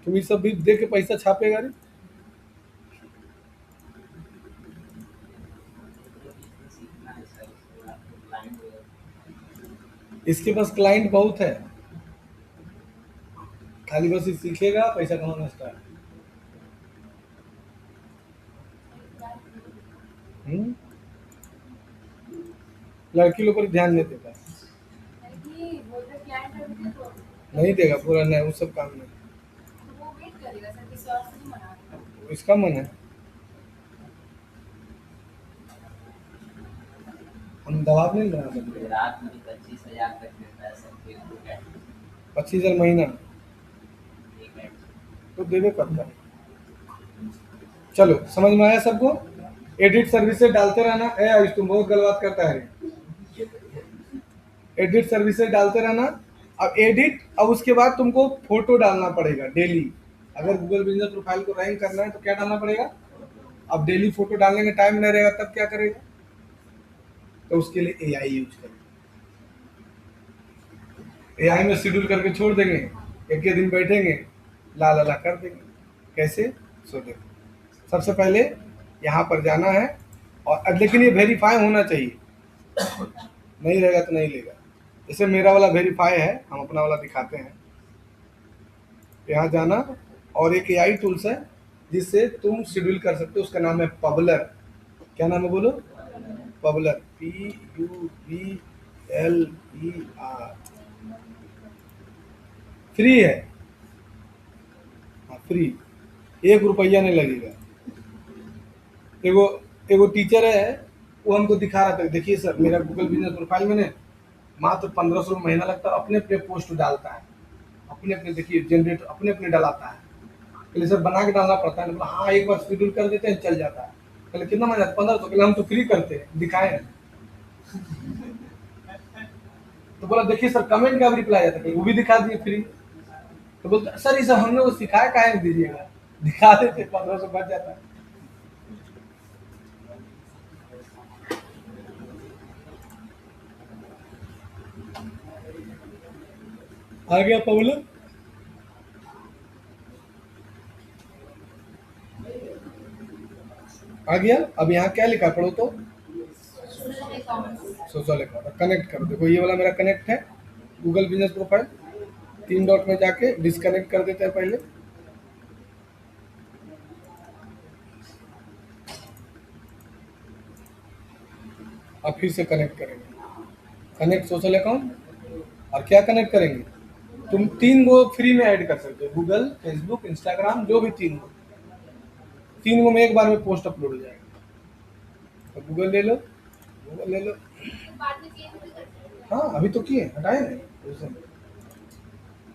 तुम ये सब भी दे के पैसा छापेगा रे। इसके पास क्लाइंट बहुत है, खाली बस ये सीखेगा, पैसा कमाना स्टार्ट। हम्म? लड़की लोग पर ध्यान नहीं देता, नहीं देगा पूरा, नहीं वो सब काम नहीं। इसका मन है, हम दबाव नहीं बना सकते।
रात में 25,000 तक देता है सर फेसबुक ऐड
25,000 महीना
एक ऐड।
तो देवे करता है। चलो समझ में आया सबको। एडिट सर्विसेज डालते रहना। आज तुम बहुत गलत करता है। एडिट सर्विसेज डालते रहना। अब एडिट, अब उसके बाद तुमको फोटो डालना पड़ेगा डेली। अगर गूगल बिजनेस प्रोफाइल को रैंक करना है तो क्या डालना पड़ेगा। अब डेली फोटो डालने में टाइम नहीं रहेगा तब क्या करेगा, तो उसके लिए एआई यूज करेंगे। एआई में शेड्यूल करके छोड़ देंगे, एक दिन बैठेंगे, ला ला ला कर देंगे। कैसे, सो देखो सबसे पहले यहाँ पर जाना है, और लेकिन ये वेरीफाई होना चाहिए, नहीं रहेगा तो नहीं लेगा। जैसे मेरा वाला वेरीफाई है, हम अपना वाला दिखाते हैं। यहाँ जाना, और एक एआई टूल्स है जिससे तुम शेड्यूल कर सकते हो, उसका नाम है पबलर। क्या नाम है बोलो, पबलर, PUBLER। फ्री है, हाँ फ्री, 1 रुपया नहीं लगेगा। एगो एगो टीचर है, वो हमको दिखा रहा था, देखिए सर मेरा गूगल बिजनेस प्रोफाइल में मात्र 1500 महीना लगता है, अपने अपने पोस्ट डालता है, अपने अपने देखिए जनरेट अपने अपने डलाता है। पहले सर बना के डालना पड़ता है, मतलब हाँ एक बार शेड्यूल कर देते हैं चल जाता है। पहले कितना मजा, 1500, पहले हम तो फ्री करते हैं, दिखाए हैं। तो बोला देखिए सर कमेंट का भी रिप्लाई आता है, वो भी दिखा दिए फ्री। तो बोलते सर ये सब हमने वो सिखाया, काहे नहीं दीजिएगा, दिखा देते, 1500 बच जाता है। आ गया पबलर, आ गया। अब यहाँ क्या लिखा पढ़ो तो, सोशल अकाउंट कनेक्ट करो। देखो ये वाला मेरा कनेक्ट है गूगल बिजनेस प्रोफाइल। 3 डॉट में जाके डिस्कनेक्ट कर देते हैं पहले। अब फिर से कनेक्ट करेंगे, कनेक्ट सोशल अकाउंट। और क्या कनेक्ट करेंगे, तुम 3 गो फ्री में ऐड कर सकते हो, गूगल, फेसबुक, इंस्टाग्राम, जो भी 3 गो में एक बार में पोस्ट अपलोड हो जाएगा। तो गूगल ले लो, गूगल ले लो। हाँ अभी तो किए, हटाए नहीं,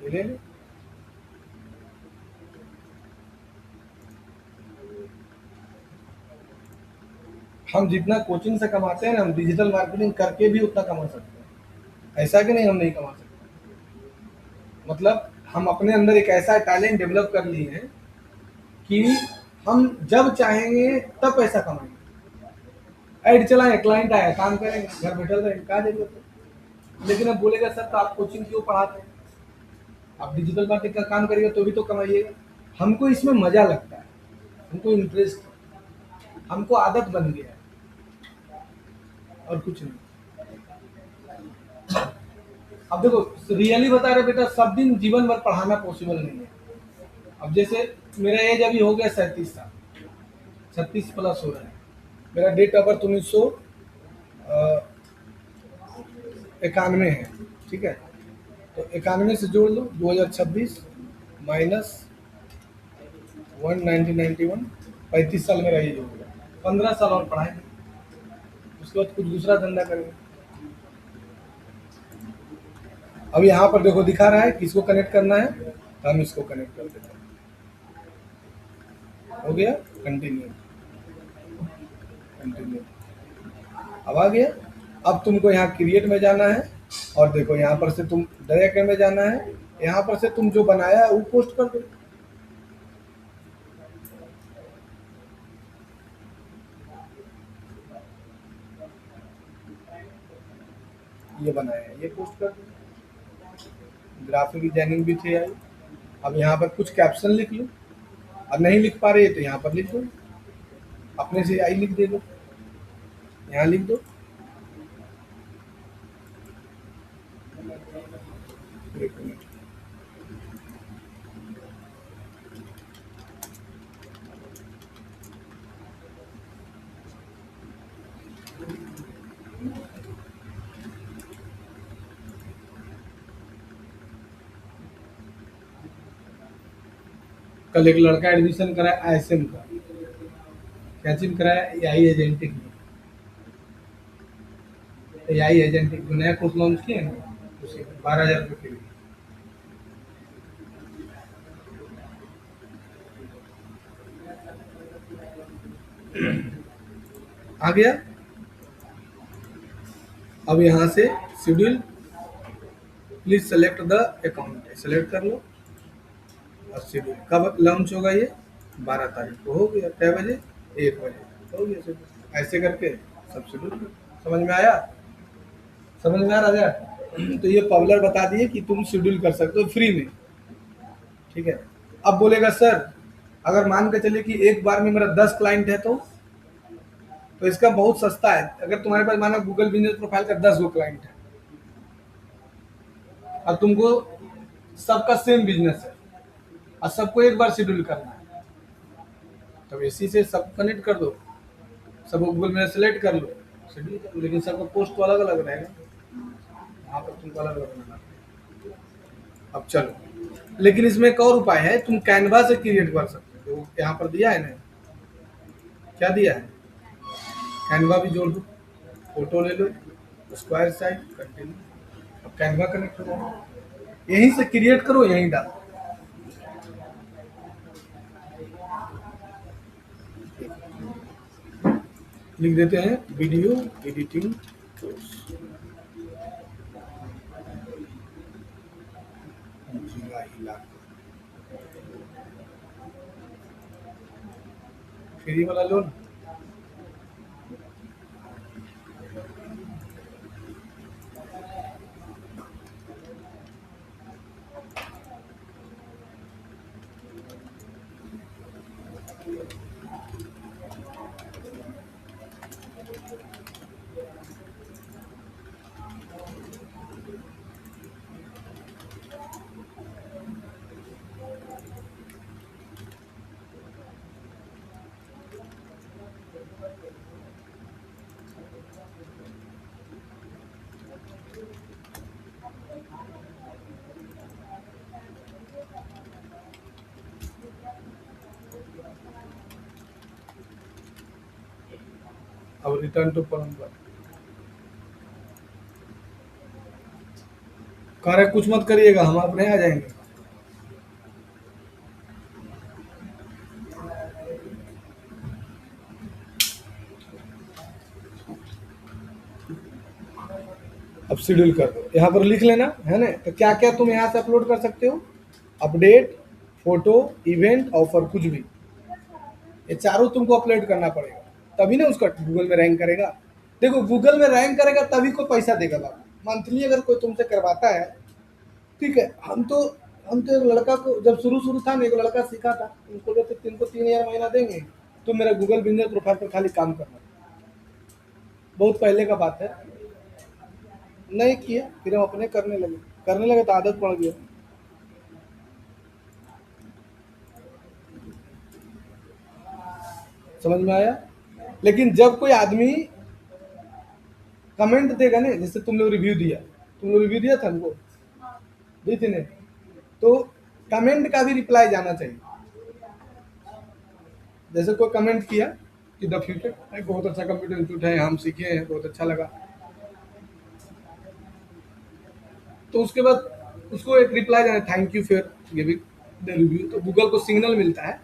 ये ले लो। हम जितना कोचिंग से कमाते हैं ना, हम डिजिटल मार्केटिंग करके भी उतना कमा सकते हैं। ऐसा कि नहीं हम नहीं कमा सकते, मतलब हम अपने अंदर एक ऐसा टैलेंट डेवलप कर लिए हैं कि हम जब चाहेंगे तब पैसा कमाएंगे। ऐड चलाएं, क्लाइंट आया, काम करेंगे, घर बैठल रहेंगे, क्या जरूरत है। लेकिन अब बोलेगा सर तो आप कोचिंग क्यों पढ़ाते हैं, आप डिजिटल मार्केटिंग का काम करिएगा तो भी तो कमाइएगा। हमको इसमें मजा लगता है, हमको इंटरेस्ट, हमको आदत बन गया है, और कुछ नहीं। अब देखो रियली बता रहे बेटा, सब दिन जीवन भर पढ़ाना पॉसिबल नहीं है। अब जैसे मेरा एज अभी हो गया 37 साल, 36 प्लस हो रहा है। मेरा डेट ऑफ बर्थ 1991 है, ठीक है। तो 91 से जोड़ लो, 2026 माइनस 1991, 35 साल मेरा एज हो गया। 15 साल और पढ़ाएंगे, उसके बाद कुछ दूसरा धंधा करेंगे। अब यहाँ पर देखो दिखा रहा है किसको कनेक्ट करना है, तो हम इसको कनेक्ट कर देते हैं। हो गया, कंटिन्यू कंटिन्यू। अब आ गया। अब तुमको यहाँ क्रिएट में जाना है, और देखो यहाँ पर से तुम डायरेक्ट में जाना है, यहाँ पर से तुम जो बनाया है वो पोस्ट कर दो। ये बनाया है, ये पोस्ट कर दो। ग्राफिक डिजाइनिंग भी थे आई। अब यहाँ पर कुछ कैप्शन लिख लो, अब नहीं लिख पा रहे तो यहाँ पर लिख दो, अपने से आई लिख दे दो, यहाँ लिख दो। एक मिनट। कल एक लड़का एडमिशन कराया आईएसएम का, क्या चीज कराया, एआई एजेंटिक में। एआई एजेंटिक में नया कोर्स लॉन्च किया है ना, उसे 12,000 रुपये के लिए। आ गया। अब यहाँ से schedule, please select the account, select कर लो। और शेड्यूल कब लॉन्च होगा, ये 12 तारीख को हो गया। कै बजे, 1 बजे हो गया शेड्यूल। ऐसे करके सब शेड्यूल। समझ में आया, समझ में आ रहा है। तो ये पब्लर बता दिए कि तुम शेड्यूल कर सकते हो फ्री में, ठीक है। अब बोलेगा सर अगर मान के चले कि एक बार में मेरा 10 क्लाइंट है, तो इसका बहुत सस्ता है। अगर तुम्हारे पास मानो गूगल बिजनेस प्रोफाइल का 10 गो क्लाइंट है, और तुमको सबका सेम बिजनेस है, और सबको एक बार शेड्यूल करना है, तब इसी से सब कनेक्ट कर दो, सबको गूगल में सेलेक्ट कर लो, शेड्यूल कर लो। लेकिन सबका पोस्ट तो अलग अलग रहेगा, वहाँ पर तुमको अलग अलग बनाना है। अब चलो, लेकिन इसमें एक और उपाय है, तुम कैनवा से क्रिएट कर सकते हो। यहाँ पर दिया है ना, क्या दिया है, कैनवा भी जोड़ दो, फोटो ले लो, स्क्वायर साइज, कंटिन्यू। अब कैनवा कनेक्ट हो जाएगा, यहीं से क्रिएट करो, यहीं डालो। लिख देते हैं वीडियो एडिटिंग कोर्स, फ्री वाला लोन। अब रिटर्न टू फॉर्म पर कह रहे कुछ मत करिएगा, हम अपने आ जाएंगे। अब शेड्यूल कर दो, यहाँ पर लिख लेना है ना। तो क्या क्या तुम यहाँ से अपलोड कर सकते हो, अपडेट, फोटो, इवेंट, ऑफर, कुछ भी, ये चारों तुमको अपलोड करना पड़ेगा, तभी ना उसका गूगल में रैंक करेगा। देखो गूगल में रैंक करेगा तभी कोई पैसा देगा बाबू। मंथली अगर कोई तुमसे करवाता है, ठीक है। हम तो एक लड़का को जब शुरू शुरू था ना, एक लड़का सीखा था, उनको बोलते तुमको 3,000 महीना देंगे, तुम मेरा गूगल बिजनेस प्रोफाइल पर खाली काम करना। बहुत पहले का बात है, नहीं किया, फिर हम अपने करने लगे तो आदत पड़ गया। समझ में आया? लेकिन जब कोई आदमी कमेंट देगा ना, जैसे तुम लोग रिव्यू दिया था हमको, दी थी ने, तो कमेंट का भी रिप्लाई जाना चाहिए। जैसे कोई कमेंट किया कि द फ्यूचर बहुत अच्छा कंप्यूटर इंस्टीट्यूट है, हम सीखे हैं, बहुत अच्छा लगा, तो उसके बाद उसको एक रिप्लाई जाना, thank you for giving the review, तो गूगल को सिग्नल मिलता है।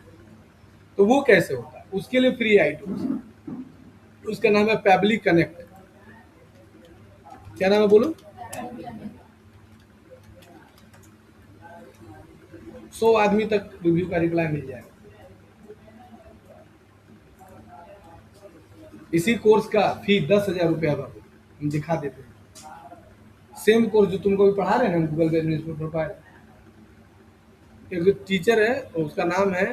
तो वो कैसे होता है, उसके लिए फ्री आई टूल्स, उसका नाम है पैबली कनेक्ट। क्या नाम है बोलो? 100 आदमी तक रिव्यू का रिप्लाई मिल जाएगा। इसी कोर्स का फी 10,000 रुपया भर, हम दिखा देते हैं। सेम कोर्स जो तुमको भी पढ़ा रहे हैं ना गूगल बिजनेस प्रोफाइल, एक जो टीचर है उसका नाम है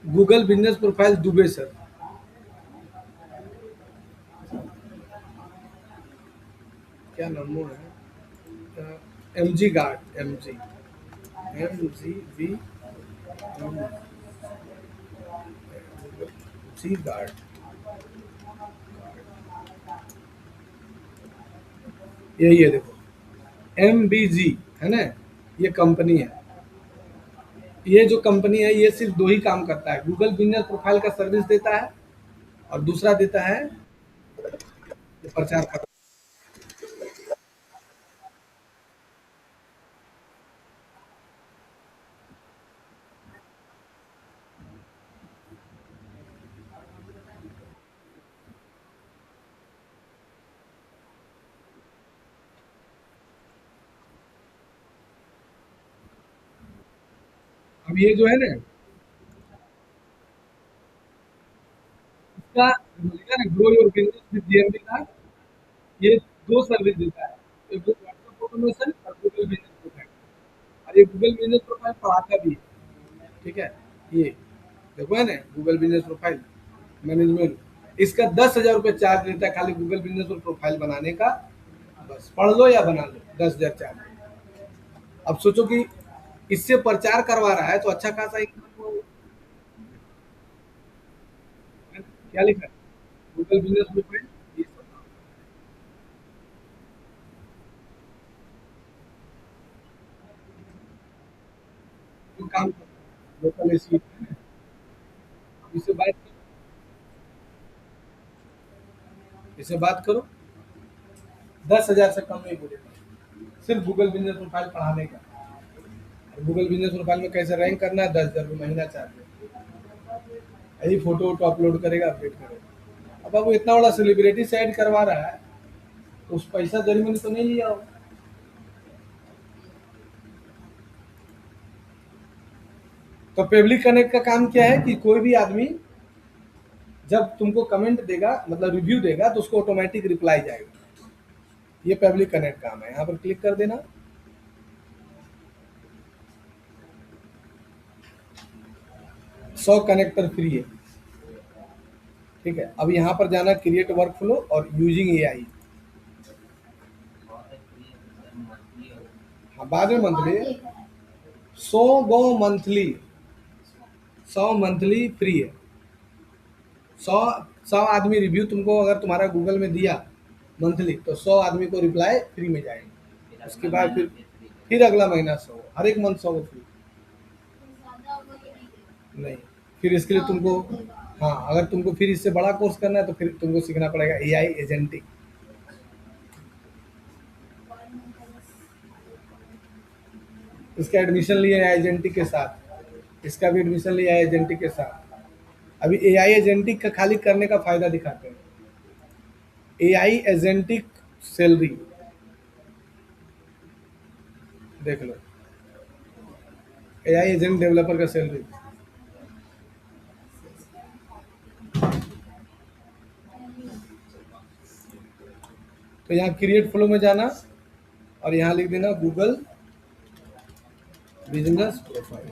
Google business profile Dubey sir. क्या नाम है? एम जी गार्ड, MGV जी गार्ड, यही है देखो, MBG है ना, ये कंपनी है। ये जो कंपनी है ये सिर्फ दो ही काम करता है, गूगल बिजनेस प्रोफाइल का सर्विस देता है और दूसरा देता है प्रचार कर। अब ये जो है ना, इसका मिलेगा ना grow your business with DMB का, ये दो सर्विस देता है, एक तो व्हाट्सएप ऑटोमेशन और गूगल बिजनेस प्रोफाइल। और ये गूगल बिजनेस प्रोफाइल पढ़ाता भी है, ठीक है। ये देखो है ना, गूगल बिजनेस प्रोफाइल मैनेजमेंट, इसका 10,000 रुपये चार्ज लेता है खाली गूगल बिजनेस प्रोफाइल बनाने का। बस पढ़ लो या बना लो, 10,000 चार्ज। अब सोचो कि इससे प्रचार करवा रहा है तो अच्छा खासा इनकम हो। क्या लिखा है? गूगल बिजनेस प्रोफाइल, ये सब जो काम करता है लोकल एसी, इससे बात इससे बात करो, 10,000 से कम नहीं बोलेगा, सिर्फ गूगल बिजनेस प्रोफाइल पढ़ाने का। और गूगल बिजनेस प्रोफाइल में कैसे रैंक करना है, 10,000 रुपये महीना चार्ज है। यही फोटो वोटो अपलोड करेगा, अपडेट करेगा। अब वो इतना बड़ा सेलिब्रिटी से ऐड करवा रहा है, तो उस पैसा जरूरी तो नहीं लिया होगा। तो पब्लिक कनेक्ट का काम क्या है कि कोई भी आदमी जब तुमको कमेंट देगा, मतलब रिव्यू देगा, तो उसको ऑटोमेटिक रिप्लाई जाएगा। ये पब्लिक कनेक्ट काम है, यहाँ पर क्लिक कर देना। 100 कनेक्टर फ्री है, ठीक है। अब यहाँ पर जाना क्रिएट वर्क फ्लो और यूजिंग AI।
बहुत अच्छी है सर, मंथली हो।
हाँ बाद में मंथली, 100 गो मंथली, 100 मंथली फ्री है। 100 आदमी रिव्यू तुमको अगर तुम्हारा गूगल में दिया मंथली, तो 100 आदमी को रिप्लाई फ्री में जाएंगे।
फिर
उसके
अगला
बाद
महीना
फिर
फिर फ्री करेगा।
फिर अगला महीना 100, हर एक मंथ 100 फ्री। नहीं, फिर इसके लिए तुमको, हाँ अगर तुमको फिर इससे बड़ा कोर्स करना है तो फिर तुमको सीखना पड़ेगा AI एजेंटिक। इसका एडमिशन लिया है एजेंटिक के साथ, इसका भी एडमिशन लिया है एजेंटिक के साथ। अभी AI एजेंटिक का खाली करने का फायदा दिखाते हैं। AI एजेंटिक सैलरी देख लो, AI एजेंट डेवलपर का सैलरी। तो यहाँ क्रिएट फ्लो में जाना और यहाँ लिख देना गूगल बिजनेस प्रोफाइल।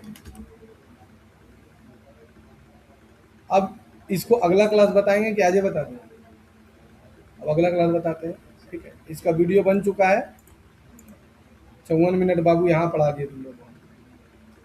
अब इसको अगला क्लास बताएंगे कि आज ही बता दें? अब अगला क्लास बताते हैं, ठीक है। इसका वीडियो बन चुका है, 54 मिनट बाबू यहाँ पढ़ा दिए तुम लोग को।